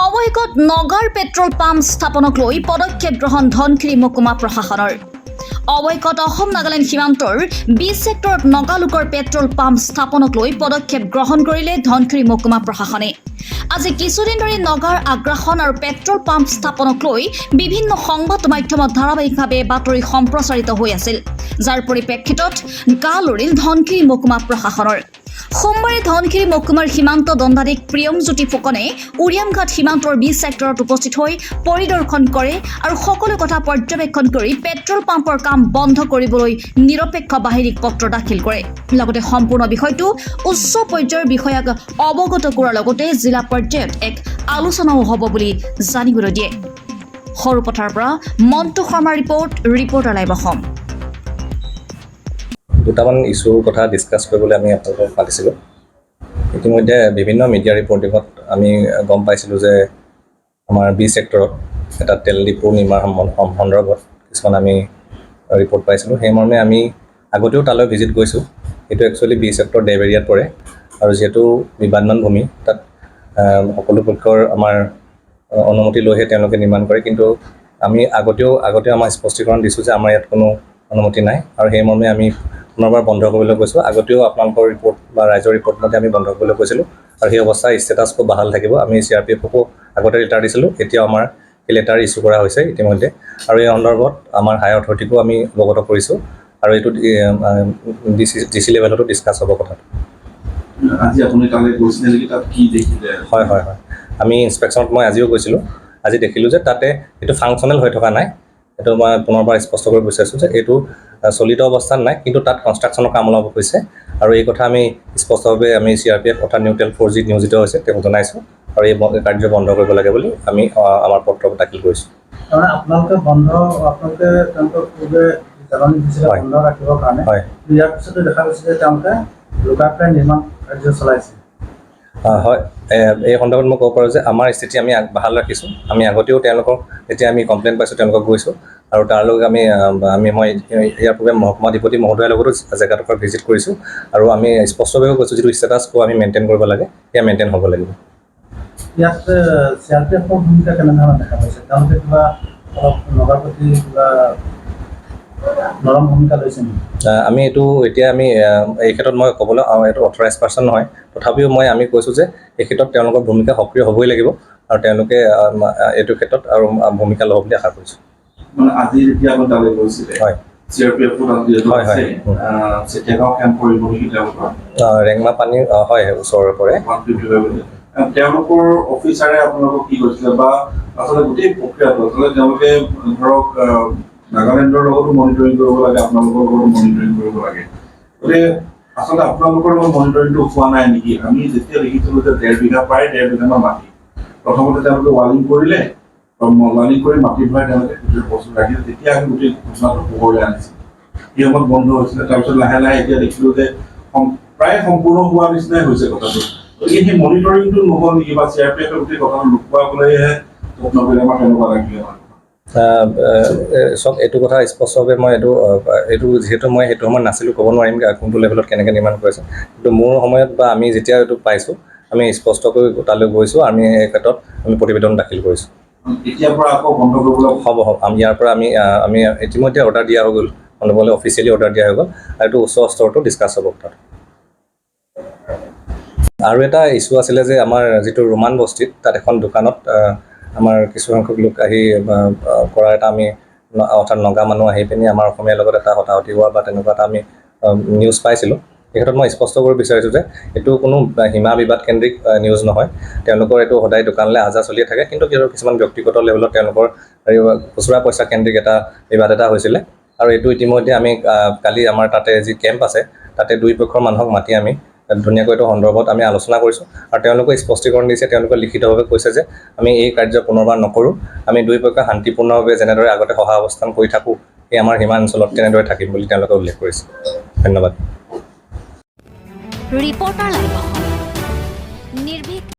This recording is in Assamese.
অৱশেষত নগাৰ পেট্ৰল পাম্প স্থাপনক লৈ পদক্ষেপ গ্ৰহণ ধনশিৰি মহকুমা প্ৰশাসনৰ। অৱশেষত অসম নাগালেণ্ড সীমান্তৰ 20 ছেক্টৰত নগালোকৰ পেট্ৰল পাম্প স্থাপনক লৈ পদক্ষেপ গ্ৰহণ কৰিলে ধনশিৰি মহকুমা প্ৰশাসনে। আজি কিছুদিন ধৰি নগাৰ আগ্ৰাসন আৰু পেট্ৰল পাম্প স্থাপনক লৈ বিভিন্ন সংবাদ মাধ্যমত ধাৰাবাহিকভাৱে বাতৰি সম্প্ৰচাৰিত হৈ আছিল, যাৰ পৰিপ্ৰেক্ষিতত গা লৰিল ধনশিৰি মহকুমা প্ৰশাসনৰ। সোমবাৰে ধনশিৰি মহকুমাৰ সীমান্ত দণ্ডাধীশ প্ৰিয়মজ্যোতি ফুকনে উৰিয়ামঘাট সীমান্তৰ 20 ছেক্টৰত উপস্থিত হৈ পৰিদৰ্শন কৰে আৰু সকলো কথা পৰ্যবেক্ষণ কৰি পেট্ৰল পাম্পৰ কাম বন্ধ কৰিবলৈ নিৰপেক্ষ বাহিনীক পত্ৰ দাখিল কৰে। লগতে সম্পূৰ্ণ বিষয়টো উচ্চ পৰ্যায়ৰ বিষয়াক অৱগত কৰাৰ লগতে জিলা পৰ্যায়ত এক আলোচনাও হ'ব বুলি জানিবলৈ দিয়ে। সৰুপথাৰৰ পৰা মন্টু শৰ্মাৰ ৰিপৰ্টাৰ লাইভ অসম। দুটামান ইছ্যুৰ কথা ডিছকাছ কৰিবলৈ আমি আপোনালোকক মাতিছিলোঁ। ইতিমধ্যে বিভিন্ন মিডিয়া ৰিপৰ্টিঙত আমি গম পাইছিলোঁ যে আমাৰ 20 ছেক্টৰত এটা তেল ডিপু নিৰ্মাণ সন্দৰ্ভত কিছুমান আমি ৰিপৰ্ট পাইছিলোঁ। সেইমৰ্মে আমি আগতেও তালৈ ভিজিট গৈছোঁ। এইটো একচুৱেলি 20 ছেক্টৰ দেব এৰিয়াত পৰে আৰু যিহেতু বিবাদমান ভূমি, তাত সকলো পক্ষৰ আমাৰ অনুমতি লৈহে তেওঁলোকে নিৰ্মাণ কৰে। কিন্তু আমি আগতেও আমাৰ স্পষ্টীকৰণ দিছোঁ যে আমাৰ ইয়াত কোনো অনুমতি নাই আৰু সেইমৰ্মে আমি পুনৰবাৰ বন্ধ কৰিবলৈ কৈছোঁ। আগতেও আপোনালোকৰ ৰিপৰ্ট বা ৰাইজৰ ৰিপৰ্ট মতে আমি বন্ধ কৰিবলৈ কৈছিলোঁ আৰু সেই অৱস্থাৰ ষ্টেটাছ খুব বাহাল থাকিব। আমি CRPFকো আগতে লেটাৰ দিছিলোঁ, এতিয়াও আমাৰ সেই লেটাৰ ইছ্যু কৰা হৈছে ইতিমধ্যে আৰু এই সন্দৰ্ভত আমাৰ হাই অথৰিটিকো আমি অৱগত কৰিছোঁ আৰু এইটো DC লেভেলতো ডিছকাছ হ'ব কথাটো। আজি আপুনি তালৈ গৈছিলে নেকি? তাত কি দেখিলে? হয়, আমি ইনস্পেকশ্যনত মই আজিও গৈছিলোঁ। আজি দেখিলোঁ যে তাতে এইটো ফাংচনেল হৈ থকা নাই। এইটো মই পুনৰবাৰ স্পষ্ট কৰিব বিচাৰিছোঁ যে এইটো চলিত অৱস্থাত নাই, কিন্তু তাত কনষ্ট্ৰাকশ্যনৰ কাম অলপ হৈছে আৰু এই কথা আমি স্পষ্টভাৱে আমি CRPF অৰ্থাৎ নিউট্ৰেল ফ'ৰ্চ যি নিয়োজিত হৈছে তেওঁক জনাইছোঁ আৰু এই কাৰ্য বন্ধ কৰিব লাগে বুলি আমি আমাৰ পত্ৰ দাখিল কৰিছোঁ। আপোনালোকে তেওঁলোকক জাননী দিছিলে বন্ধ ৰাখিবৰ কাৰণে। ইয়াৰ পিছতো দেখা গৈছে যে তেওঁলোকে লোকাৰ্পে নিৰ্মাণ কাৰ্য চলাইছে। হয়, এই সন্দৰ্ভত মই ক'ব পাৰোঁ যে আমাৰ স্থিতি আমি বাহাল ৰাখিছোঁ। আমি আগতেও তেওঁলোকক যেতিয়া আমি কমপ্লেইন পাইছোঁ তেওঁলোকক গৈছোঁ আৰু তাৰ লগত মই ইয়াৰ পূৰ্বে মহকুমাধিপতি মহোদয়ৰ লগতো জেগাডোখৰ ভিজিট কৰিছোঁ আৰু আমি স্পষ্টভাৱে কৈছোঁ যিটো ষ্টেটাছ কো আমি মেইনটেইন কৰিব লাগে সেয়া মেইনটেইন হ'ব লাগিব। ইয়াত CRPFৰ ভূমিকা কেনেধৰণৰ দেখা পাইছে? তেওঁলোকে কিবা অলপ নগাৰ প্ৰতি কিবা নৰম ভূমিকা লৈছে নেকি? আমি এতিয়া আমি এই ক্ষেত্ৰত মই ক'বলৈ এইটো অথৰাইজ পাৰ্চন নহয়, তথাপিও আমি কৈছোঁ যে এই ক্ষেত্ৰত তেওঁলোকৰ ভূমিকা সক্ৰিয় হ'বই লাগিব আৰু তেওঁলোকে এইটো ক্ষেত্ৰত আৰু ভূমিকা ল'ব বুলি আশা কৰিছোঁ। মানে আজি যেতিয়া আপুনি তালৈ গৈছিলে, হয়, CRPFৰ ৰেংমা পানীৰ হয় ওচৰৰ পৰে। তেওঁলোকৰ অফিচাৰে আপোনালোকক কি কৈছিলে বা আচলতে গোটেই প্ৰক্ৰিয়াটো আচলতে তেওঁলোকে ধৰক নাগালেণ্ডৰ লগতো মনিটৰিং কৰিব লাগে, আপোনালোকৰ লগতো মনিটৰিং কৰিব লাগে। গতিকে আচলতে আপোনালোকৰ লগত মনিটৰিংটো হোৱা নাই নেকি? আমি যেতিয়া দেখিছিলোঁ যে 1.5 বিঘা প্ৰায় 1.5 বিঘামান মাটি প্ৰথমতে তেওঁলোকে ৱালিং কৰিলে, ৱালিং কৰি মাটি ভৰাই তেওঁলোকে গোটেই বস্তু ৰাখিলে, তেতিয়া আমি গোটেই ঘটনাটো পোহৰলৈ আনিছিলোঁ। সেই সময়ত বন্ধ হৈছিলে, তাৰপিছত লাহে লাহে এতিয়া দেখিলোঁ যে প্ৰায় সম্পূৰ্ণ হোৱা নিচিনাই হৈছে কথাটো। গতিকে সেই মনিটৰিংটো নহ'ল নেকি বা CRPFে গোটেই কথাটো লুকুৱাবলৈহে যত্ন কৰিলে? আমাৰ কেনেকুৱা লাগিলে? চব এইটো কথা স্পষ্টভাৱে মই এইটো যিহেতু মই সেইটো সময়ত নাছিলোঁ, ক'ব নোৱাৰিম কোনটো লেভেলত কেনেকৈ নিৰ্মাণ কৰিছে, কিন্তু মোৰ সময়ত বা আমি যেতিয়া এইটো পাইছোঁ আমি স্পষ্টকৈ তালৈ গৈছোঁ, আমি এই ক্ষেত্ৰত আমি প্ৰতিবেদন দাখিল কৰিছোঁ। এতিয়াৰ পৰা আকৌ বন্ধ কৰিবলৈ হ'ব। ইয়াৰ পৰা আমি ইতিমধ্যে অৰ্ডাৰ দিয়া হৈ গ'ল, অনুবলে অফিচিয়েলি অৰ্ডাৰ দিয়া হৈ গ'ল আৰু এইটো উচ্চ স্তৰতো ডিছকাছ হ'ব তাত। আৰু এটা ইছ্যু আছিলে যে আমাৰ যিটো ৰোমান বস্তিত তাত এখন দোকানত আমাৰ কিছুসংখ্যক লোক আহি কৰা এটা আমি অৰ্থাৎ নগা মানুহ আহি পিনি আমাৰ অসমীয়াৰ লগত এটা হতাহতি হোৱা বা তেনেকুৱা এটা আমি নিউজ পাইছিলোঁ। এই ক্ষেত্ৰত মই স্পষ্ট কৰিব বিচাৰিছোঁ যে এইটো কোনো সীমা বিবাদ কেন্দ্ৰিক নিউজ নহয়। তেওঁলোকৰ এইটো সদায় দোকানলৈ আহা চলিয়ে থাকে, কিন্তু কিছুমান ব্যক্তিগত লেভেলত তেওঁলোকৰ খুচুৰা পইচা কেন্দ্ৰিক এটা বিবাদ এটা হৈছিলে আৰু এইটো ইতিমধ্যে আমি কালি আমাৰ তাতে যি কেম্প আছে তাতে দুই পক্ষৰ মানুহক মাতি আমি ধুনীয়াকৈ এইটো সন্দৰ্ভত আমি আলোচনা কৰিছোঁ আৰু তেওঁলোকে স্পষ্টীকৰণ দিছে। তেওঁলোকে লিখিতভাৱে কৈছে যে আমি এই কাৰ্য পুনৰবাৰ নকৰোঁ, আমি দুই পক্ষ শান্তিপূৰ্ণভাৱে যেনেদৰে আগতে সহা অৱস্থান কৰি থাকোঁ এই আমাৰ সীমা অঞ্চলত তেনেদৰে থাকিম বুলি তেওঁলোকে উল্লেখ কৰিছে। ধন্যবাদ। Reporter live Assam.